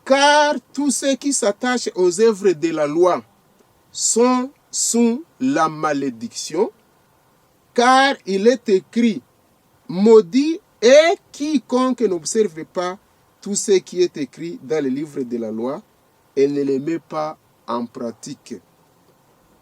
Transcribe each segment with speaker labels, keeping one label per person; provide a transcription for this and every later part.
Speaker 1: Car tous ceux qui s'attachent aux œuvres de la loi sont sous la malédiction, car il est écrit, maudit est quiconque n'observe pas tout ce qui est écrit dans le livre de la loi et ne le met pas en pratique.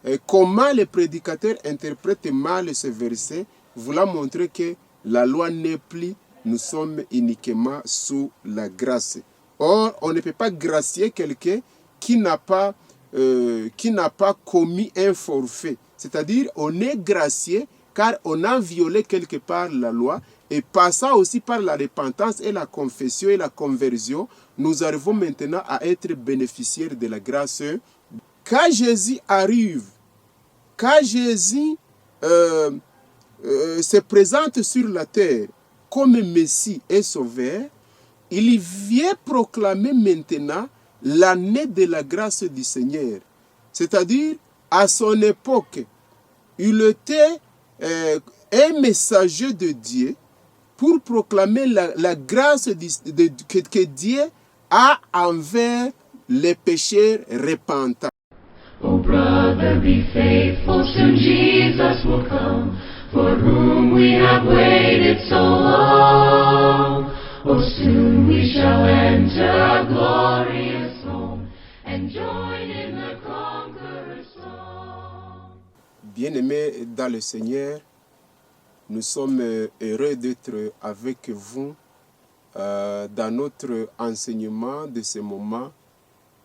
Speaker 1: Et comment les prédicateurs interprètent mal ce verset, voulant montrer que la loi n'est plus, nous sommes uniquement sous la grâce. Or, on ne peut pas gracier quelqu'un qui n'a pas commis un forfait. C'est-à-dire, on est gracié car on a violé quelque part la loi, et passant aussi par la repentance et la confession et la conversion, nous arrivons maintenant à être bénéficiaires de la grâce. Quand Jésus arrive, quand Jésus se présente sur la terre comme Messie et Sauveur, il vient proclamer maintenant l'année de la grâce du Seigneur. C'est-à-dire, à son époque, il était un messager de Dieu pour proclamer la grâce que Dieu a envers les pécheurs repentants.
Speaker 2: Oh brother, be faithful, soon Jesus will come, for whom we have waited so long. Oh, soon we shall enter our glorious home and join in the conqueror's song.
Speaker 1: Bien-aimés dans le Seigneur, nous sommes heureux d'être avec vous dans notre enseignement de ce moment.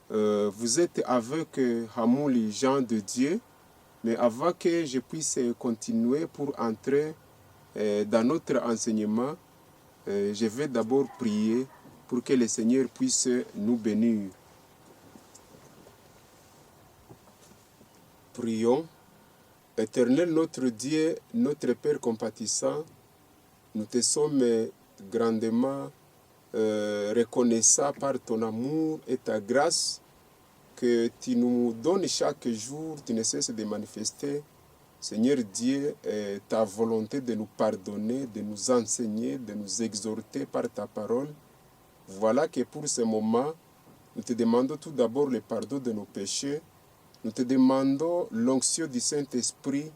Speaker 1: Vous êtes avec Hamouli, Jean de Dieu, mais avant que je puisse continuer pour entrer dans notre enseignement, je vais d'abord prier pour que le Seigneur puisse nous bénir. Prions. Éternel notre Dieu, notre Père compatissant, nous te sommes grandement reconnaissants par ton amour et ta grâce que tu nous donnes chaque jour, tu ne cesses de manifester, Seigneur Dieu, ta volonté de nous pardonner, de nous enseigner, de nous exhorter par ta parole. Voilà que pour ce moment, nous te demandons tout d'abord le pardon de nos péchés. Nous te demandons l'onction du Saint-Esprit.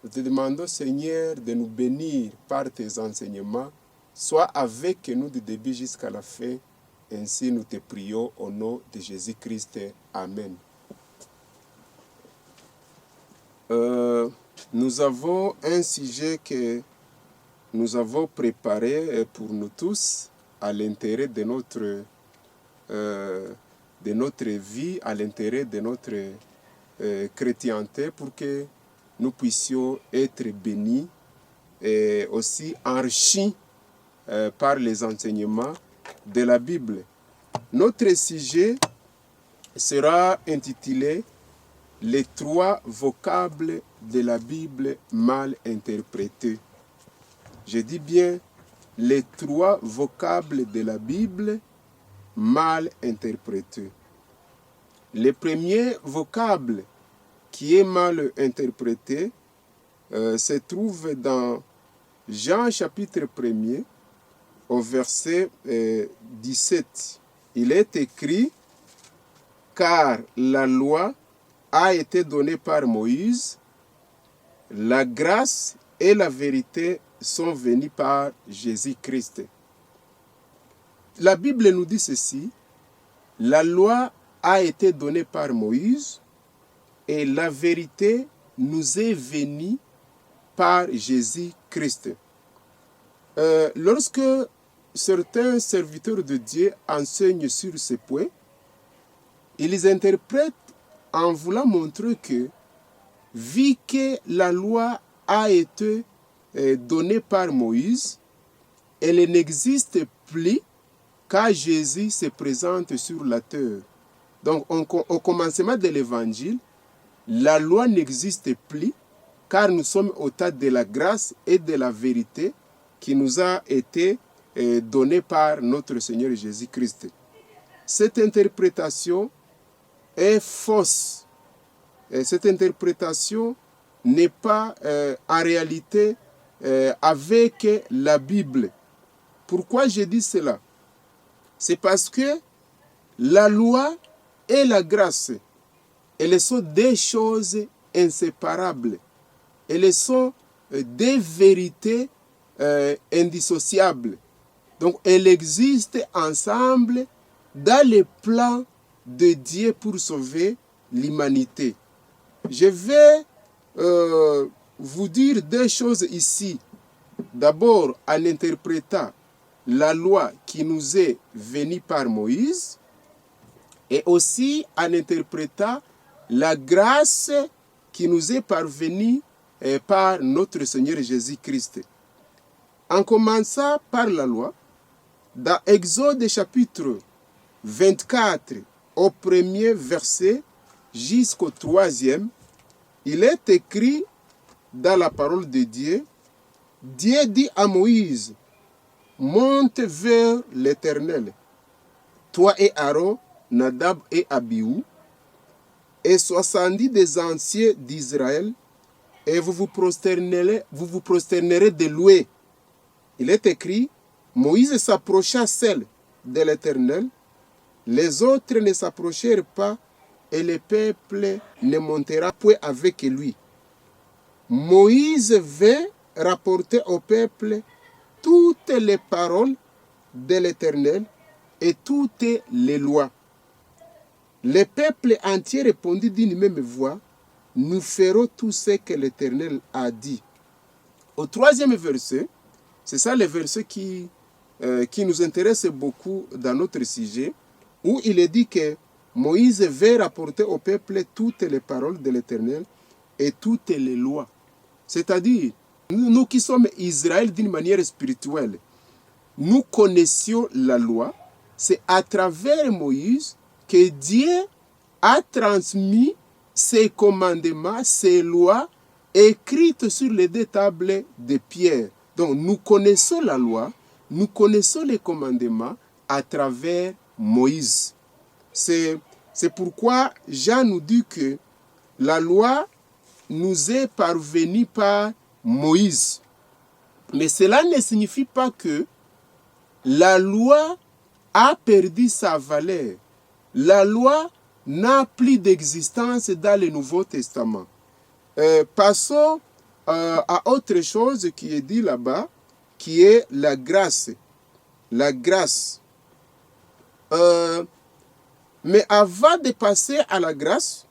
Speaker 1: Nous te demandons, Seigneur, de nous bénir par tes enseignements. Sois avec nous du début jusqu'à la fin. Ainsi, nous te prions au nom de Jésus-Christ. Amen. Nous avons un sujet que nous avons préparé pour nous tous à l'intérêt de notre vie, à l'intérêt de notre chrétienté, pour que nous puissions être bénis et aussi enrichis par les enseignements de la Bible. Notre sujet sera intitulé « Les 3 vocables de la Bible mal interprétés ». Je dis bien « Les 3 vocables de la Bible mal interprétés ». Le premier vocable qui est mal interprété se trouve dans Jean chapitre 1er au verset 17. Il est écrit « Car la loi a été donnée par Moïse, la grâce et la vérité sont venues par Jésus-Christ. » La Bible nous dit ceci, la loi a été donnée par Moïse et la vérité nous est venue par Jésus-Christ. Lorsque certains serviteurs de Dieu enseignent sur ce point, ils interprètent en voulant montrer que, vu que la loi a été donnée par Moïse, elle n'existe plus quand Jésus se présente sur la terre. Donc, au commencement de l'évangile, la loi n'existe plus car nous sommes au tas de la grâce et de la vérité qui nous a été donnée par notre Seigneur Jésus-Christ. Cette interprétation est fausse. Et cette interprétation n'est pas en réalité avec la Bible. Pourquoi je dis cela? C'est parce que la loi et la grâce, elles sont des choses inséparables. Elles sont des vérités indissociables. Donc, elles existent ensemble dans le plan de Dieu pour sauver l'humanité. Je vais vous dire deux choses ici. D'abord, en interprétant la loi qui nous est venue par Moïse, et aussi en interprétant la grâce qui nous est parvenue par notre Seigneur Jésus-Christ. En commençant par la loi, dans Exode chapitre 24, au premier verset jusqu'au 3e, il est écrit dans la parole de Dieu, Dieu dit à Moïse, monte vers l'Éternel, toi et Aaron, Nadab et Abihu, et 70 des anciens d'Israël, et vous vous prosternerez de louer. Il est écrit, Moïse s'approcha seul de l'Éternel, les autres ne s'approchèrent pas, et le peuple ne montera point avec lui. Moïse vint rapporter au peuple toutes les paroles de l'Éternel et toutes les lois. Le peuple entier répondit d'une même voix, nous ferons tout ce que l'Éternel a dit. Au 3e verset, c'est ça le verset qui nous intéresse beaucoup dans notre sujet, où il est dit que Moïse vint rapporter au peuple toutes les paroles de l'Éternel et toutes les lois. C'est-à-dire, nous qui sommes Israël d'une manière spirituelle, nous connaissions la loi. C'est à travers Moïse que Dieu a transmis ses commandements, ses lois, écrites sur les deux tables de pierre. Donc nous connaissons la loi, nous connaissons les commandements à travers Moïse. C'est pourquoi Jean nous dit que la loi nous est parvenue par Moïse. Mais cela ne signifie pas que la loi a perdu sa valeur. La loi n'a plus d'existence dans le Nouveau Testament. Passons à autre chose qui est dit là-bas, qui est la grâce. La grâce. Mais avant de passer à la grâce,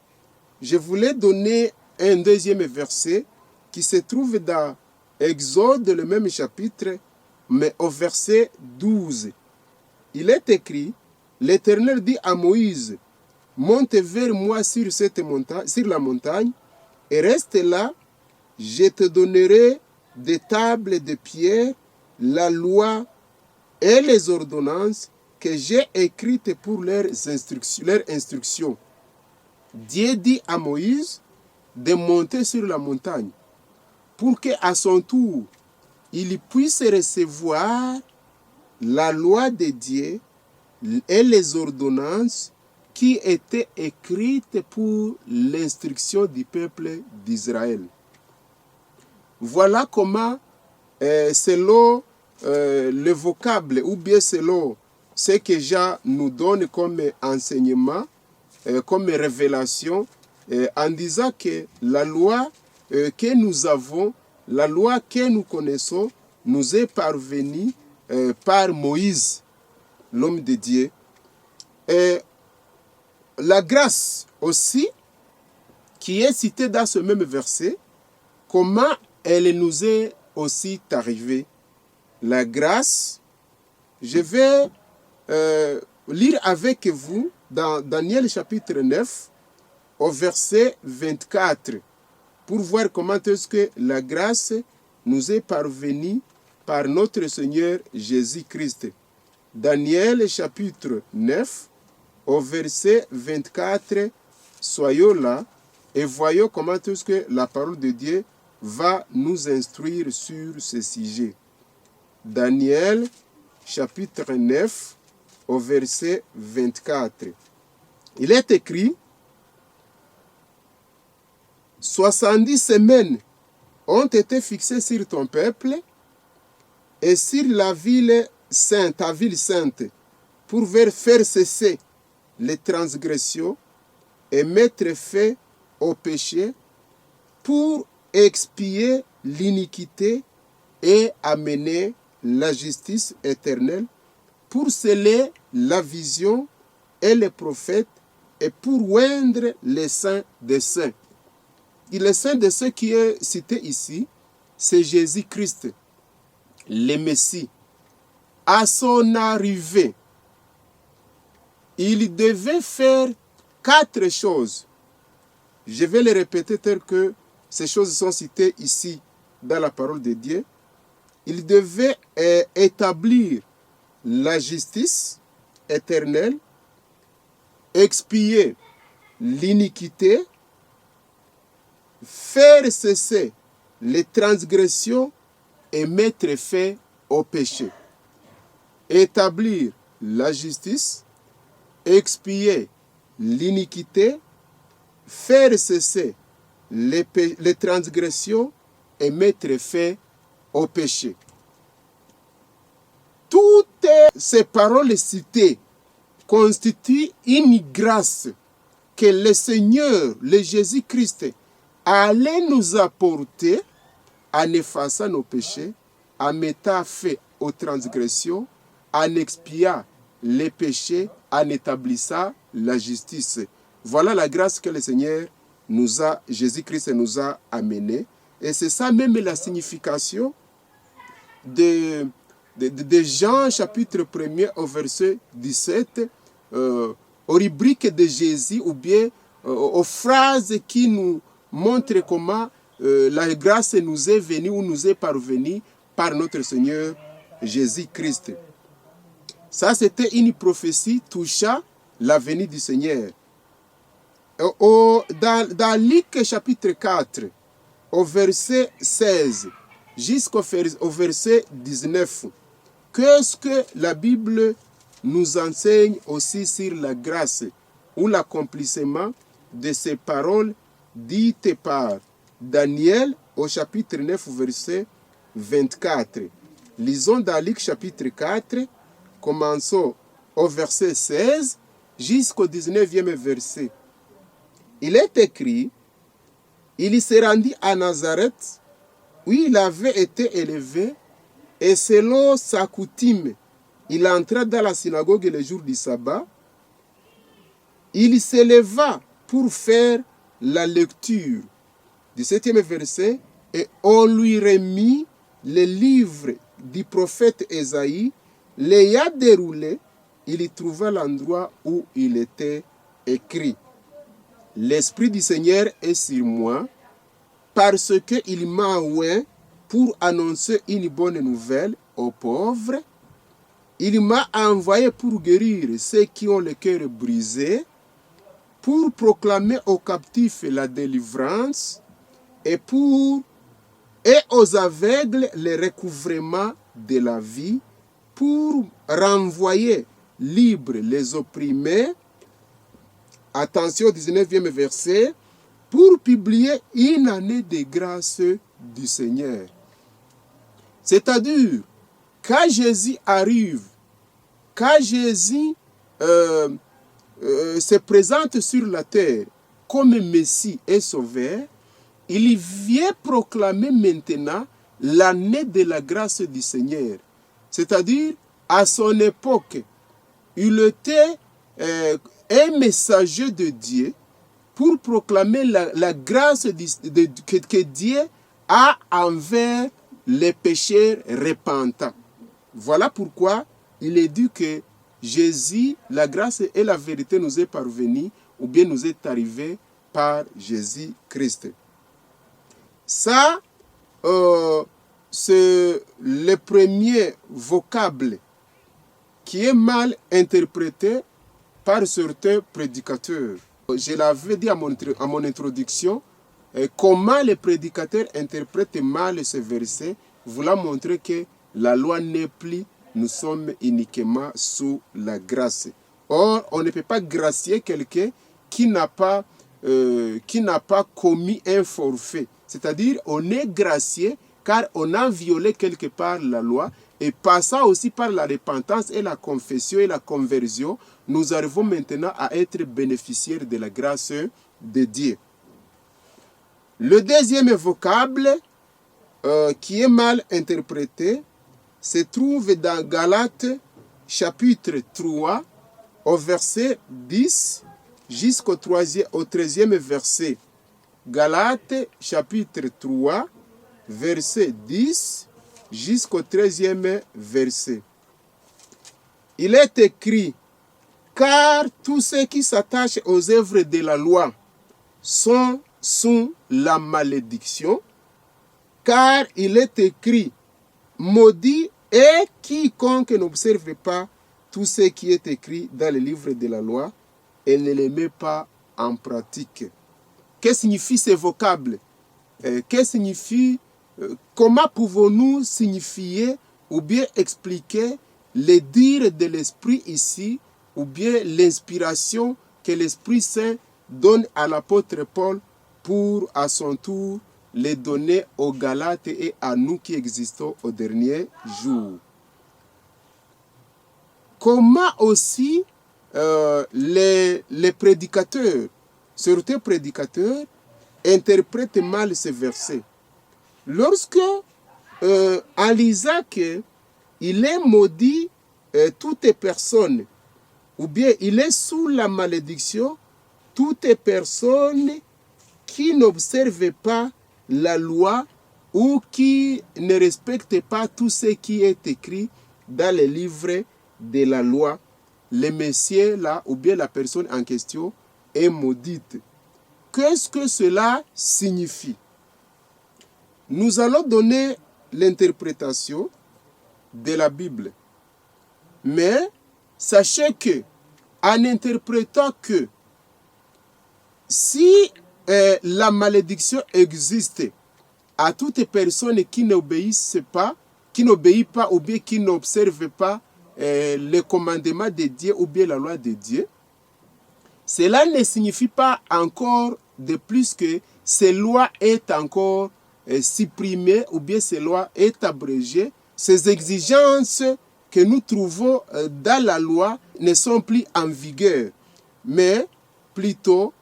Speaker 1: je voulais donner un deuxième verset qui se trouve dans Exode, le même chapitre, mais au verset 12. Il est écrit, l'Éternel dit à Moïse, monte vers moi sur la montagne, et reste là, je te donnerai des tables de pierre, la loi et les ordonnances que j'ai écrites pour leur instruction. Dieu dit à Moïse de monter sur la montagne pour qu'à son tour, il puisse recevoir la loi de Dieu et les ordonnances qui étaient écrites pour l'instruction du peuple d'Israël. Voilà comment, selon le vocable, ou bien selon ce que Jean nous donne comme enseignement, comme révélation, en disant que la loi que nous avons, la loi que nous connaissons, nous est parvenue par Moïse, l'homme de Dieu. Et la grâce aussi, qui est citée dans ce même verset, comment elle nous est aussi arrivée. La grâce, je vais lire avec vous dans Daniel chapitre 9, au verset 24, pour voir comment est-ce que la grâce nous est parvenue par notre Seigneur Jésus-Christ. Daniel chapitre 9, au verset 24, soyons là et voyons comment est-ce que la parole de Dieu va nous instruire sur ce sujet. Daniel chapitre 9, au verset 24. Il est écrit, 70 semaines ont été fixées sur ton peuple et sur la ville sainte, ta ville sainte, pour faire cesser les transgressions et mettre fin au péché pour expier l'iniquité et amener la justice éternelle, pour sceller la vision et les prophètes et pour oindre les saints des saints. Et le saint de saints qui est cité ici, c'est Jésus-Christ, le Messie. À son arrivée, il devait faire 4 choses. Je vais les répéter telles que ces choses sont citées ici dans la parole de Dieu. Il devait établir la justice éternelle, expier l'iniquité, faire cesser les transgressions et mettre fin au péché. Établir la justice, expier l'iniquité, faire cesser les transgressions et mettre fin au péché. Toutes ces paroles citées constituent une grâce que le Seigneur, le Jésus-Christ, allait nous apporter en effaçant nos péchés, en mettant fin aux transgressions, en expiant les péchés, en établissant la justice. Voilà la grâce que le Seigneur Jésus-Christ nous a amenée. Et c'est ça même la signification de Jean chapitre 1er au verset 17, aux rubriques de Jésus ou bien aux phrases qui nous montrent comment la grâce nous est venue ou nous est parvenue par notre Seigneur Jésus-Christ. Ça, c'était une prophétie touchant la venue du Seigneur. Dans Luc chapitre 4, au verset 16 jusqu'au verset 19, qu'est-ce que la Bible nous enseigne aussi sur la grâce ou l'accomplissement de ces paroles dites par Daniel au chapitre 9, verset 24. Lisons dans Luc chapitre 4, commençons au verset 16 jusqu'au 19e verset. Il est écrit, il se rendit à Nazareth, où il avait été élevé, et selon sa coutume, il entra dans la synagogue le jour du sabbat. Il s'éleva pour faire la lecture du 7e verset, et on lui remit le livre du prophète Ésaïe. L'ayant déroulé, il y trouva l'endroit où il était écrit. L'Esprit du Seigneur est sur moi, parce qu'il m'a oint pour annoncer une bonne nouvelle aux pauvres. Il m'a envoyé pour guérir ceux qui ont le cœur brisé, pour proclamer aux captifs la délivrance et aux aveugles le recouvrement de la vie, pour renvoyer libres les opprimés. Attention au 19e verset, pour publier une année de grâce du Seigneur. C'est-à-dire, quand Jésus arrive, quand Jésus se présente sur la terre comme Messie et Sauveur, il vient proclamer maintenant l'année de la grâce du Seigneur. C'est-à-dire, à son époque, il était un messager de Dieu pour proclamer la grâce que Dieu a envers les pécheurs repentants. Voilà pourquoi il est dit que Jésus, la grâce et la vérité nous est parvenue, ou bien nous est arrivée par Jésus-Christ. Ça, c'est le premier vocable qui est mal interprété par certains prédicateurs. Je l'avais dit à mon introduction, comment les prédicateurs interprètent mal ce verset, voulant montrer que la loi n'est plus, nous sommes uniquement sous la grâce. Or, on ne peut pas gracier quelqu'un qui n'a pas commis un forfait. C'est-à-dire, on est gracié car on a violé quelque part la loi, et passant aussi par la repentance et la confession et la conversion, nous arrivons maintenant à être bénéficiaires de la grâce de Dieu. Le deuxième vocable qui est mal interprété se trouve dans Galates chapitre 3 au verset 10 jusqu'au 13e verset. Galates chapitre 3 verset 10 jusqu'au 13e verset. Il est écrit: car tous ceux qui s'attachent aux œuvres de la loi sont sous la malédiction, car il est écrit: maudit est quiconque n'observe pas tout ce qui est écrit dans le livre de la loi et ne le met pas en pratique. Que signifie ce vocable? Que signifie, comment pouvons-nous signifier ou bien expliquer les dires de l'Esprit ici, ou bien l'inspiration que l'Esprit Saint donne à l'apôtre Paul pour, à son tour, les donner aux Galates et à nous qui existons au dernier jour. Comment aussi les prédicateurs, certains prédicateurs, interprètent mal ces versets. Lorsque, en lisant qu'il est maudit toute personne, ou bien il est sous la malédiction, toute personne qui n'observe pas la loi ou qui ne respecte pas tout ce qui est écrit dans les livres de la loi, le Messie là, ou bien la personne en question est maudite. Qu'est-ce que cela signifie? Nous allons donner l'interprétation de la Bible. Mais sachez que, en interprétant que si la malédiction existe à toute personne qui n'obéit pas ou bien qui n'observe pas le commandement de Dieu ou bien la loi de Dieu, cela ne signifie pas encore de plus que ces lois est encore supprimées ou bien ces lois est abrégées. Ces exigences que nous trouvons dans la loi ne sont plus en vigueur, mais plutôt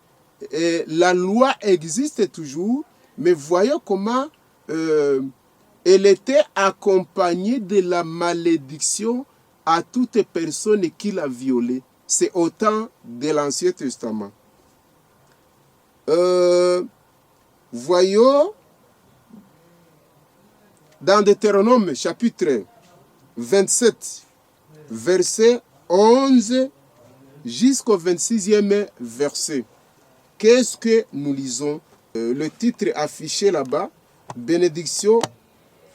Speaker 1: la loi existe toujours, mais voyons comment elle était accompagnée de la malédiction à toute personne qui l'a violée. C'est au temps de l'Ancien Testament. Voyons dans Deutéronome chapitre 27, verset 11 jusqu'au 26e verset. Qu'est-ce que nous lisons? Le titre affiché là-bas, bénédiction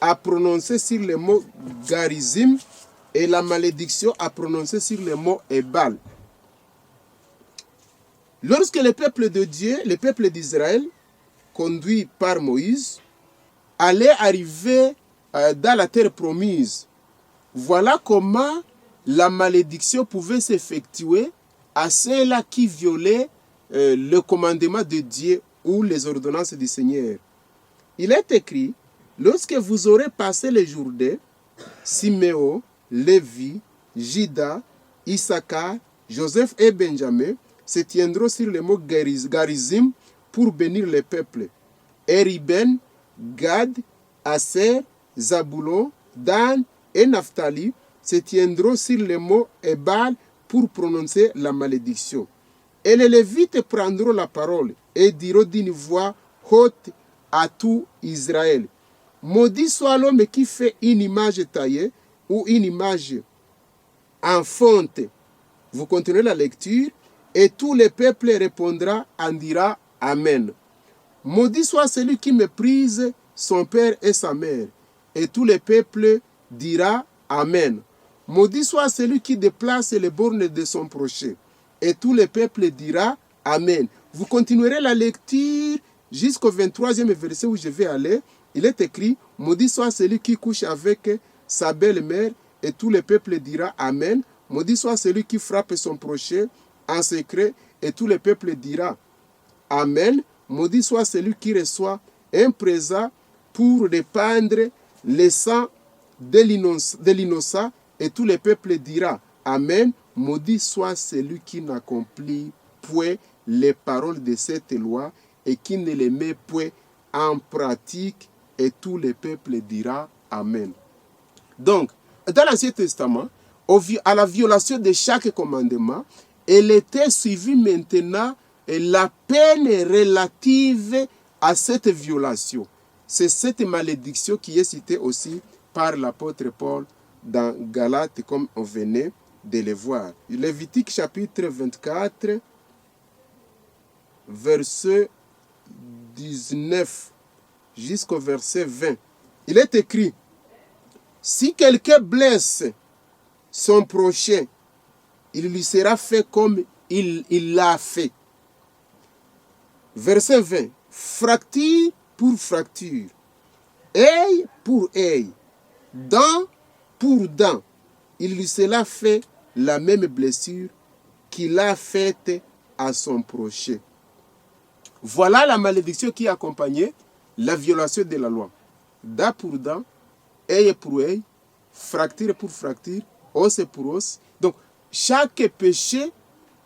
Speaker 1: à prononcer sur le mot garizim et la malédiction à prononcer sur le mot ebal. Lorsque le peuple de Dieu, le peuple d'Israël, conduit par Moïse, allait arriver dans la terre promise, voilà comment la malédiction pouvait s'effectuer à ceux-là qui violaient le commandement de Dieu ou les ordonnances du Seigneur. Il est écrit: lorsque vous aurez passé le Jourdain, Siméon, Lévi, Juda, Issachar, Joseph et Benjamin se tiendront sur le mot garizim pour bénir le peuple. Et Ruben, Gad, Aser, Zaboulon, Dan et Naphtali se tiendront sur le mot Ebal pour prononcer la malédiction. Et les Lévites prendront la parole et diront d'une voix haute à tout Israël: maudit soit l'homme qui fait une image taillée ou une image en fonte. Vous continuez la lecture, et tout le peuple répondra en dira Amen. Maudit soit celui qui méprise son père et sa mère, et tout le peuple dira Amen. Maudit soit celui qui déplace les bornes de son prochain, et tout le peuple dira Amen. Vous continuerez la lecture jusqu'au 23e verset où je vais aller. Il est écrit: maudit soit celui qui couche avec sa belle-mère, et tout le peuple dira Amen. Maudit soit celui qui frappe son prochain en secret, et tout le peuple dira Amen. Maudit soit celui qui reçoit un présent pour répandre le sang de l'innocent, et tout le peuple dira Amen. Maudit soit celui qui n'accomplit point les paroles de cette loi et qui ne les met point en pratique, et tout le peuple dira Amen. Donc, dans l'Ancien Testament, à la violation de chaque commandement, elle était suivie maintenant la peine relative à cette violation. C'est cette malédiction qui est citée aussi par l'apôtre Paul dans Galates, comme on venait de le voir. Lévitique chapitre 24, verset 19 jusqu'au verset 20. Il est écrit, si quelqu'un blesse son prochain, il lui sera fait comme il l'a fait. Verset 20. Fracture pour fracture, œil pour œil, dent pour dent, il lui sera fait la même blessure qu'il a faite à son prochain. Voilà la malédiction qui accompagnait la violation de la loi. Dent pour dent, œil pour œil, fracture pour fracture, os pour os. Donc, chaque péché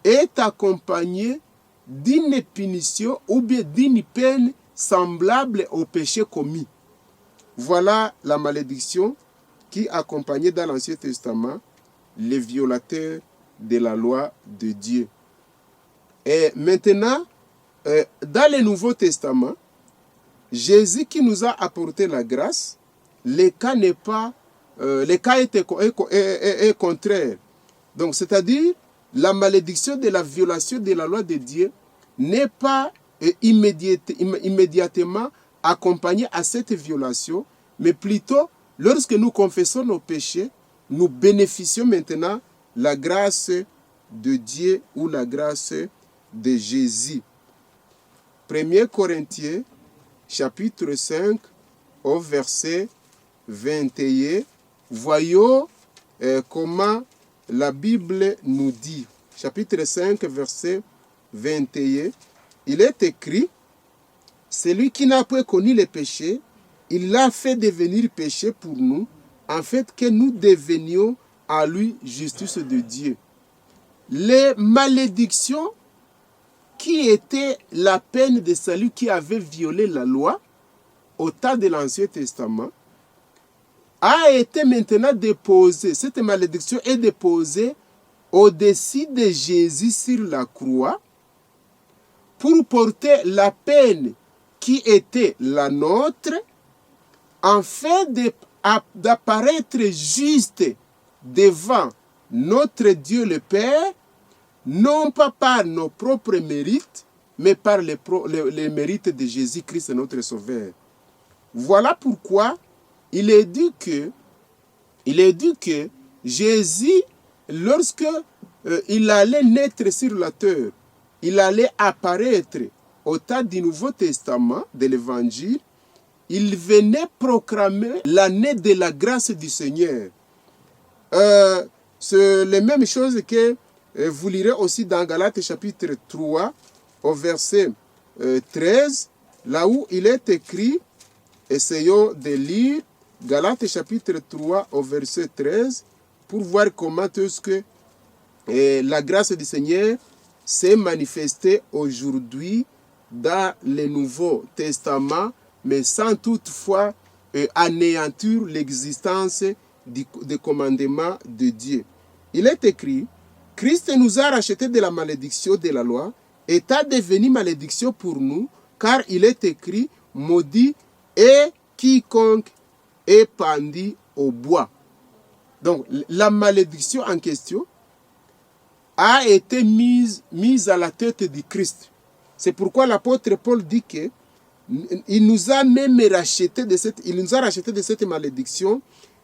Speaker 1: est accompagné d'une punition ou bien d'une peine semblable au péché commis. Voilà la malédiction qui accompagnait dans l'Ancien Testament les violateurs de la loi de Dieu. Et maintenant, dans le Nouveau Testament, Jésus qui nous a apporté la grâce, le cas est contraire. Donc, c'est-à-dire, la malédiction de la violation de la loi de Dieu n'est pas immédiatement accompagnée à cette violation, mais plutôt, lorsque nous confessons nos péchés, nous bénéficions maintenant la grâce de Dieu ou la grâce de Jésus. 1 Corinthiens, chapitre 5, au verset 21, voyons comment la Bible nous dit. Chapitre 5, verset 21, il est écrit, celui qui n'a pas connu le péché, il l'a fait devenir péché pour nous, en fait que nous devenions à lui justice de Dieu. Les malédictions qui étaient la peine de salut qui avait violé la loi au temps de l'Ancien Testament a été maintenant déposée. Cette malédiction est déposée au-dessus de Jésus sur la croix pour porter la peine qui était la nôtre, en fait d'apparaître juste devant notre Dieu le Père, non pas par nos propres mérites, mais par les mérites de Jésus-Christ, notre Sauveur. Voilà pourquoi il est dit que Jésus, lorsque il allait naître sur la terre, il allait apparaître au temps du Nouveau Testament, de l'Évangile, il venait proclamer l'année de la grâce du Seigneur. C'est la même chose que vous lirez aussi dans Galates chapitre 3, au verset 13, là où il est écrit, essayons de lire Galates chapitre 3, au verset 13, pour voir comment est-ce que la grâce du Seigneur s'est manifestée aujourd'hui dans le Nouveau Testament, mais sans toutefois anéantir l'existence des commandements de Dieu. Il est écrit, Christ nous a rachetés de la malédiction de la loi, étant devenu malédiction pour nous, car il est écrit, maudit est quiconque est pendu au bois. Donc, la malédiction en question a été mise à la tête du Christ. C'est pourquoi l'apôtre Paul dit que il nous a même racheté de cette malédiction,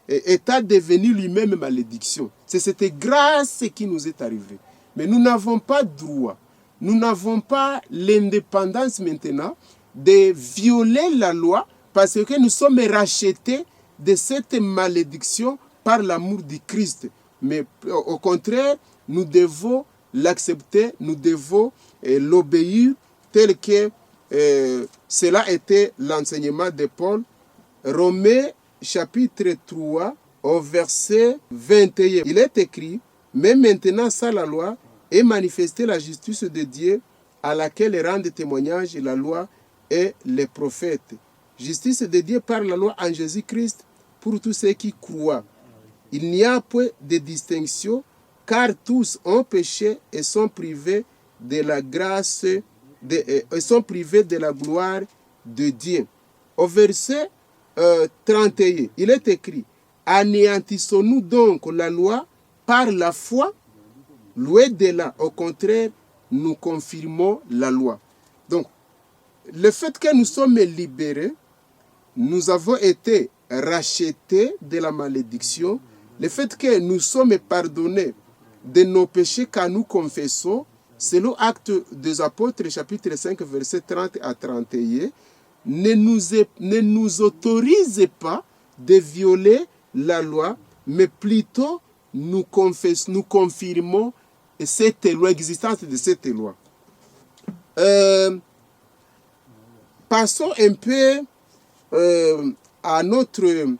Speaker 1: étant devenu lui-même malédiction. C'est cette grâce qui nous est arrivée. Mais nous n'avons pas droit, nous n'avons pas l'indépendance maintenant de violer la loi parce que nous sommes rachetés de cette malédiction par l'amour du Christ. Mais au contraire, nous devons l'accepter, nous devons l'obéir tel que cela était l'enseignement de Paul. Romains chapitre 3, au verset 21. Il est écrit, mais maintenant sans la loi est manifestée la justice de Dieu à laquelle rendent témoignage la loi et les prophètes. Justice de Dieu par la loi en Jésus-Christ pour tous ceux qui croient. Il n'y a point de distinction, car tous ont péché et sont privés de la grâce, sont privés de la gloire de Dieu. Au verset 31, il est écrit, anéantissons-nous donc la loi par la foi? Loin de là, au contraire, nous confirmons la loi. Donc, le fait que nous sommes libérés, nous avons été rachetés de la malédiction, le fait que nous sommes pardonnés de nos péchés quand nous confessons, selon Actes des Apôtres, chapitre 5, verset 30 à 31, ne nous autorise pas de violer la loi, mais plutôt nous confirmons cette loi, l'existence de cette loi. Passons un peu à notre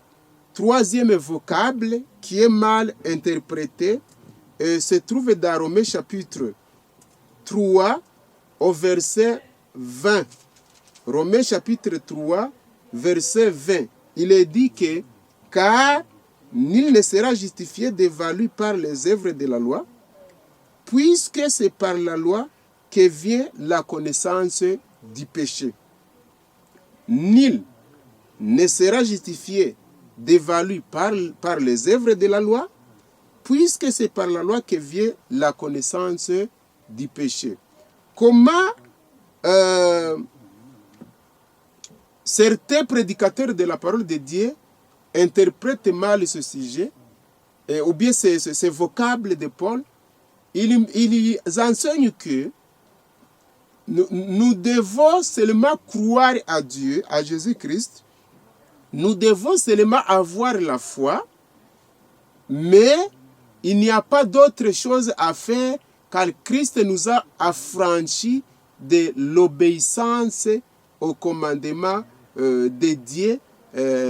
Speaker 1: troisième vocable qui est mal interprété et se trouve dans Romains chapitre 3 au verset 20. Romains chapitre 3 verset 20. Il est dit que car nul ne sera justifié devant lui par les œuvres de la loi, puisque c'est par la loi que vient la connaissance du péché. Nul ne sera justifié devant lui par les œuvres de la loi, puisque c'est par la loi que vient la connaissance du péché. Comment certains prédicateurs de la parole de Dieu interprètent mal ce sujet, ou bien ces vocables de Paul, ils enseignent que nous devons seulement croire à Dieu, à Jésus-Christ. Nous devons seulement avoir la foi, mais il n'y a pas d'autre chose à faire car Christ nous a affranchis de l'obéissance au commandement de Dieu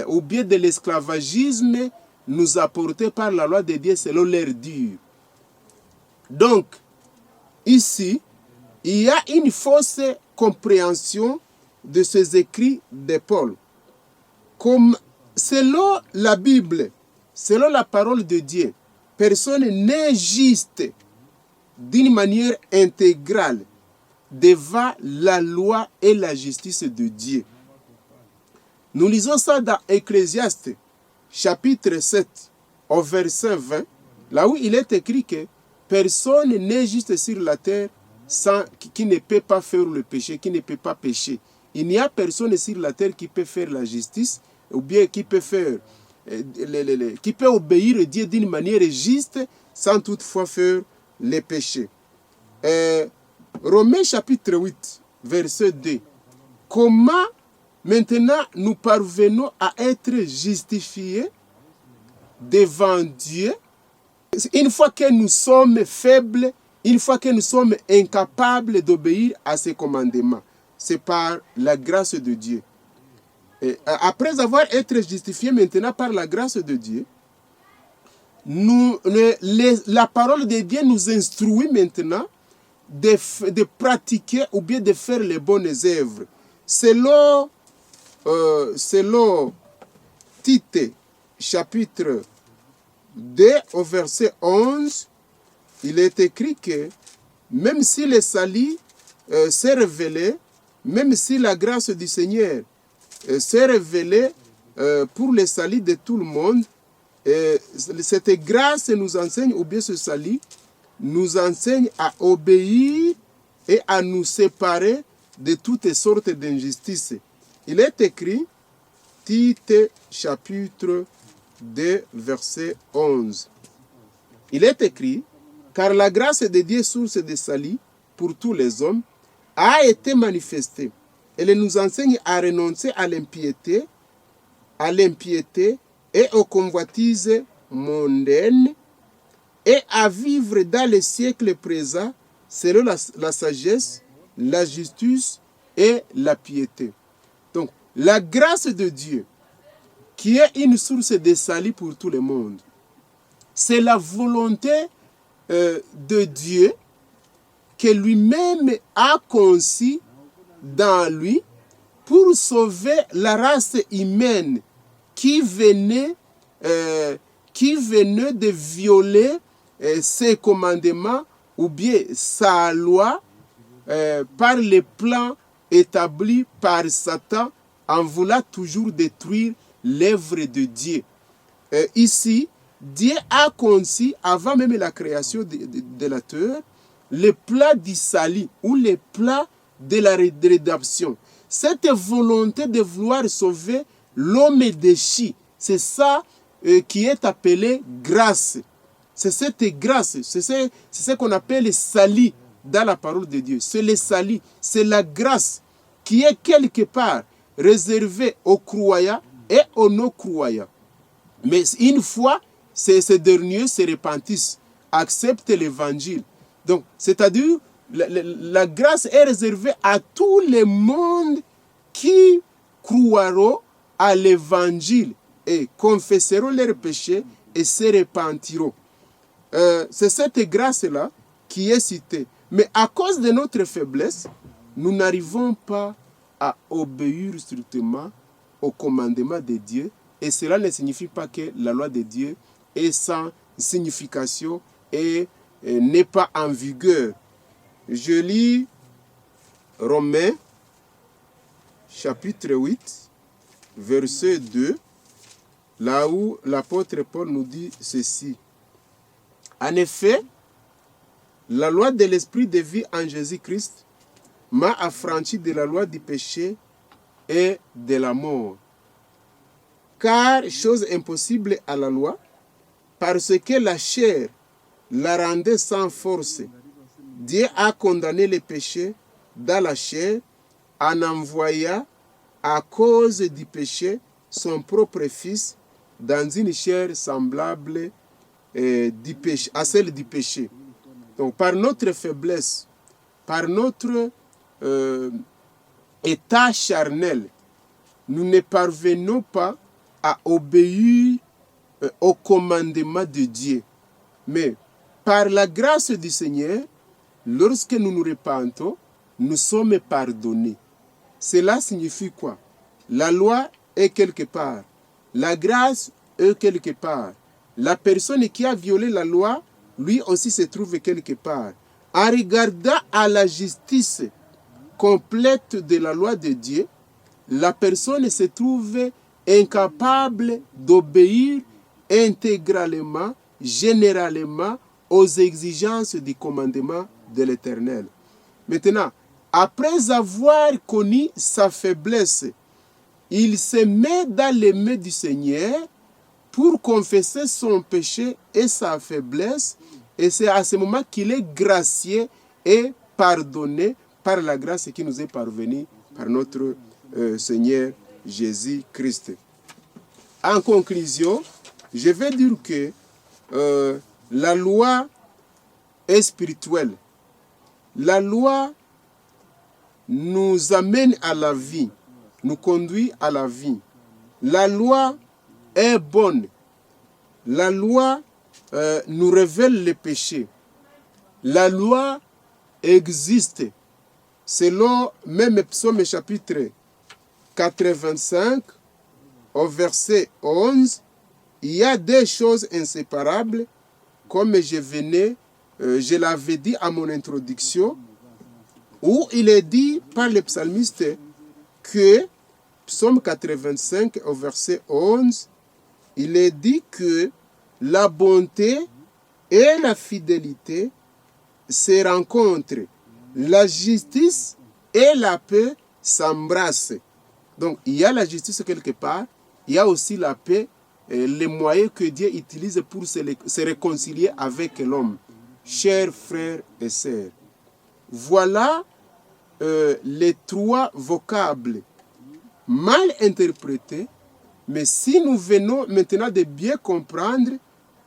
Speaker 1: ou bien de l'esclavagisme nous apporté par la loi de Dieu selon l'air dur. Donc, ici, il y a une fausse compréhension de ces écrits de Paul. Comme selon la Bible, selon la parole de Dieu, personne n'est juste d'une manière intégrale devant la loi et la justice de Dieu. Nous lisons ça dans Ecclésiaste, chapitre 7, au verset 20, là où il est écrit que personne n'est juste sur la terre qui ne peut pas faire le péché, qui ne peut pas pécher. Il n'y a personne sur la terre qui peut faire la justice, ou bien qui peut faire, qui peut obéir à Dieu d'une manière juste, sans toutefois faire les péchés. Romains chapitre 8, verset 2. Comment maintenant nous parvenons à être justifiés devant Dieu une fois que nous sommes faibles, une fois que nous sommes incapables d'obéir à ses commandements? C'est par la grâce de Dieu. Et après avoir été justifiés maintenant par la grâce de Dieu, la parole de Dieu nous instruit maintenant de pratiquer ou bien de faire les bonnes œuvres. Selon Tite, chapitre 2, au verset 11, il est écrit que même si le salut s'est révélé, même si la grâce du Seigneur s'est révélée pour le salut de tout le monde, cette grâce nous enseigne, ou bien ce salut, nous enseigne à obéir et à nous séparer de toutes sortes d'injustices. Il est écrit, Tite, chapitre 2, verset 11. Il est écrit, car la grâce de Dieu, source de salut pour tous les hommes, a été manifestée. Elle nous enseigne à renoncer à l'impiété et aux convoitises mondaines et à vivre dans les siècles présents selon la sagesse, la justice et la piété. Donc, la grâce de Dieu qui est une source de salut pour tout le monde. C'est la volonté de Dieu que lui-même a conçue dans lui pour sauver la race humaine qui venait de violer ses commandements ou bien sa loi par les plans établis par Satan en voulant toujours détruire l'œuvre de Dieu. Ici, Dieu a conçu, avant même la création de la terre, le plan du salut ou le plan de la rédemption. Cette volonté de vouloir sauver l'homme déchu, c'est ça qui est appelé grâce. C'est cette grâce, c'est ce qu'on appelle le salut dans la parole de Dieu. C'est le salut, c'est la grâce qui est quelque part réservée aux croyants et aux non-croyants. Mais une fois, ces derniers se repentissent, acceptent l'évangile. Donc, c'est-à-dire, la grâce est réservée à tout le monde qui croiront à l'évangile et confesseront leurs péchés et se repentiront. C'est cette grâce-là qui est citée. Mais à cause de notre faiblesse, nous n'arrivons pas à obéir strictement au commandement de Dieu. Et cela ne signifie pas que la loi de Dieu est sans signification et n'est pas en vigueur. Je lis Romains, chapitre 8, verset 2, là où l'apôtre Paul nous dit ceci. En effet, la loi de l'esprit de vie en Jésus-Christ m'a affranchi de la loi du péché et de la mort. Car, chose impossible à la loi, parce que la chair la rendait sans force, Dieu a condamné le péché dans la chair en envoyant à cause du péché son propre fils dans une chair semblable à celle du péché. Donc par notre faiblesse, par notre état charnel, nous ne parvenons pas à obéir au commandement de Dieu. Mais par la grâce du Seigneur, lorsque nous nous repentons, nous sommes pardonnés. Cela signifie quoi? La loi est quelque part. La grâce est quelque part. La personne qui a violé la loi, lui aussi se trouve quelque part. En regardant à la justice complète de la loi de Dieu, la personne se trouve incapable d'obéir intégralement, généralement, aux exigences du commandement de l'Éternel. Maintenant, après avoir connu sa faiblesse, il se met dans les mains du Seigneur pour confesser son péché et sa faiblesse, et c'est à ce moment qu'il est gracié et pardonné par la grâce qui nous est parvenue par notre Seigneur Jésus-Christ. En conclusion, je vais dire que la loi est spirituelle. La loi nous amène à la vie, nous conduit à la vie. La loi est bonne. La loi nous révèle les péchés. La loi existe. Selon même Psaume chapitre 85, au verset 11, il y a des choses inséparables, comme je l'avais dit à mon introduction, où il est dit par le psalmiste que, Psaume 85, au verset 11, il est dit que la bonté et la fidélité se rencontrent. La justice et la paix s'embrassent. Donc, il y a la justice quelque part, il y a aussi la paix, les moyens que Dieu utilise pour se réconcilier avec l'homme. Chers frères et sœurs, voilà les trois vocables mal interprétés, mais si nous venons maintenant de bien comprendre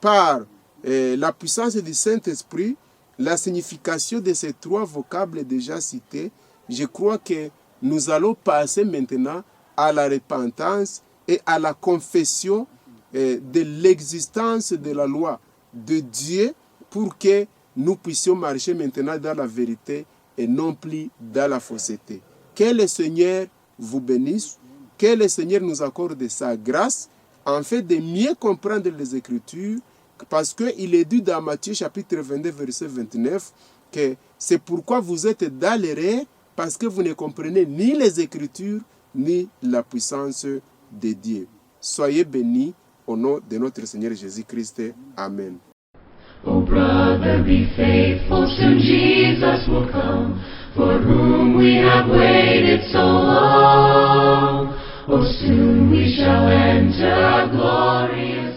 Speaker 1: par la puissance du Saint-Esprit la signification de ces trois vocables déjà cités, je crois que nous allons passer maintenant à la repentance et à la confession de l'existence de la loi de Dieu pour que nous puissions marcher maintenant dans la vérité et non plus dans la fausseté. Que le Seigneur vous bénisse, que le Seigneur nous accorde sa grâce, en fait de mieux comprendre les Écritures, parce qu'il est dit dans Matthieu chapitre 22, verset 29, que c'est pourquoi vous êtes dans l'erreur, parce que vous ne comprenez ni les Écritures, ni la puissance de Dieu. Soyez bénis au nom de notre Seigneur Jésus-Christ. Amen.
Speaker 2: Oh, brother, be faithful, soon Jesus will come, for whom we have waited so long. Oh, soon we shall enter our glorious